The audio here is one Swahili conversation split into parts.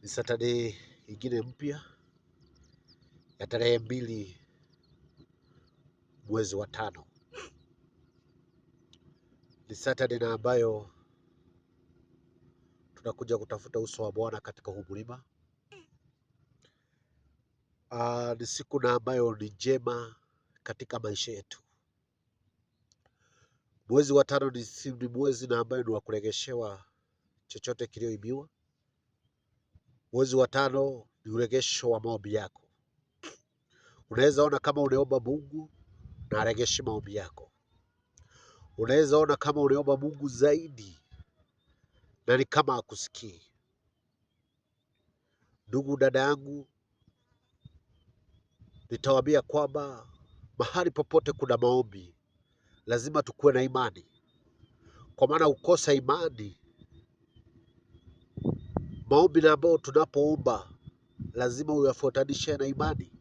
Ni Saturday ingine mpya ya tarehe 2 mwezi wa 5. Ni Saturday na ambayo tunakuja kutafuta uso wa Bwana katika huu mlima. Ni siku na ambayo ni njema katika maisha yetu. Mwezi wa 5 ni mwezi na ambayo ni wa kuregeshewa chochote kilioibiwa. Mwezi wa 5 ni uregesho wa maombi yako. Unaweza ona kama unaomba Mungu na aregeshe maombi yako. Unaweza ona kama unaomba Mungu zaidi na ni kama akusikii. Ndugu dada yangu, nitawaambia kwamba mahali popote kuna maombi lazima tukuwe na imani, kwa maana ukosa imani, maombi na ambayo tunapoomba lazima uyafuatanishe na imani.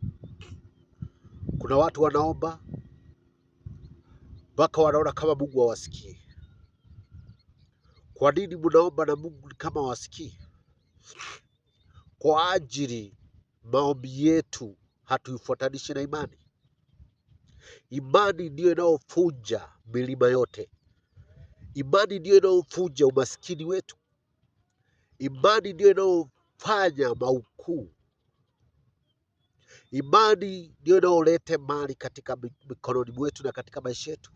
Kuna watu wanaomba mpaka wanaona kama Mungu hawasikii. Kwa nini mnaomba na Mungu kama hawasikii? Kwa ajili maombi yetu hatuifuatanishi na imani. Imani ndiyo inayofunja milima yote. Imani ndiyo inayofunja umaskini wetu. Imani ndiyo inayofanya maukuu. Imani ndiyo inayoleta mali katika mikononi mwetu na katika maisha yetu.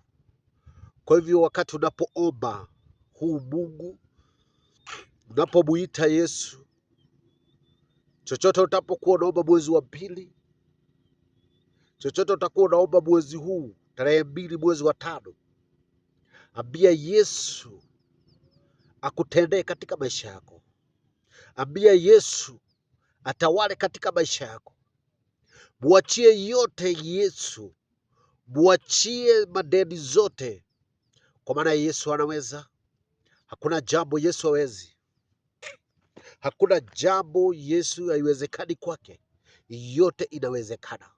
Kwa hivyo wakati unapoomba huu Mungu, unapomuita Yesu, chochote utapokuwa unaomba mwezi wa 2, chochote utakuwa unaomba mwezi huu tarehe 2 mwezi wa 5, ambia Yesu akutendee katika maisha yako. Ambia Yesu atawale katika maisha yako. Muachie yote Yesu, muachie madeni zote, kwa maana Yesu anaweza. Hakuna jambo Yesu hawezi. Hakuna jambo Yesu haiwezekani kwake. Yote inawezekana.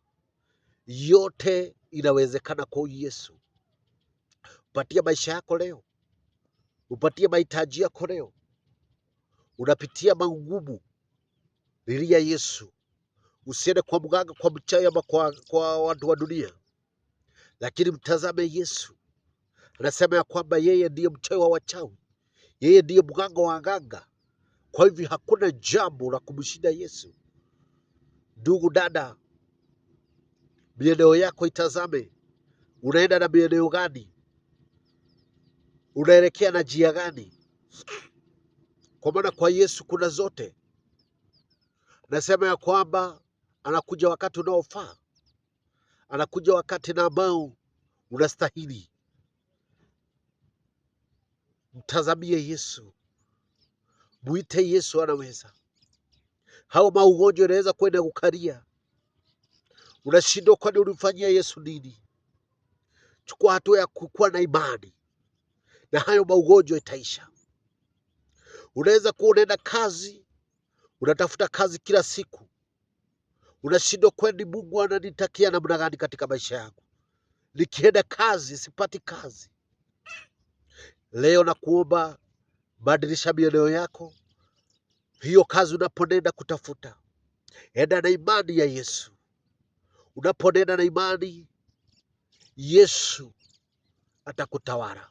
Yote inawezekana kwa Yesu. Upatie maisha yako leo. Upatie mahitaji yako leo. Unapitia magumu, lilia Yesu. Usiende kwa mganga, kwa mchawi ama kwa watu wa dunia, lakini mtazame Yesu. Anasema ya kwamba yeye ndiye mchawi wa wachawi, yeye ndiye mganga wa waganga. Kwa hivyo hakuna jambo la kumshinda Yesu. Ndugu dada, mieneo yako itazame. Unaenda na mieneo gani? Unaelekea na njia gani? Kwa maana kwa Yesu kuna zote. Anasema ya kwamba anakuja wakati unaofaa. Anakuja wakati na ambao unastahili. Mtazamie Yesu. Muite Yesu, anaweza. Hao maugonjwa yanaweza kwenda kukaria. Unashindwa, kwani ulimfanyia Yesu nini? Chukua hatua ya kuwa na imani na hayo maugonjwa itaisha. Unaweza kuwa unaenda kazi, unatafuta kazi kila siku. Unashindwa, kwani Mungu ananitakia namna gani katika maisha yangu? Nikienda kazi sipati kazi. Leo na kuomba, badilisha mieneo yako. Hiyo kazi unaponenda kutafuta, enda na imani ya Yesu. Unaponenda na imani, Yesu atakutawala.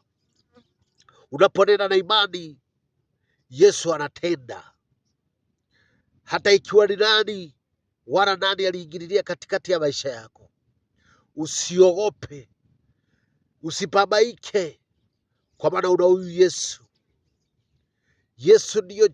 Unaponenda na imani, Yesu anatenda. Hata ikiwa ni nani wala nani aliingililia katikati ya maisha yako, usiogope, usibabaike, kwa maana una huyu Yesu. Yesu ndiyo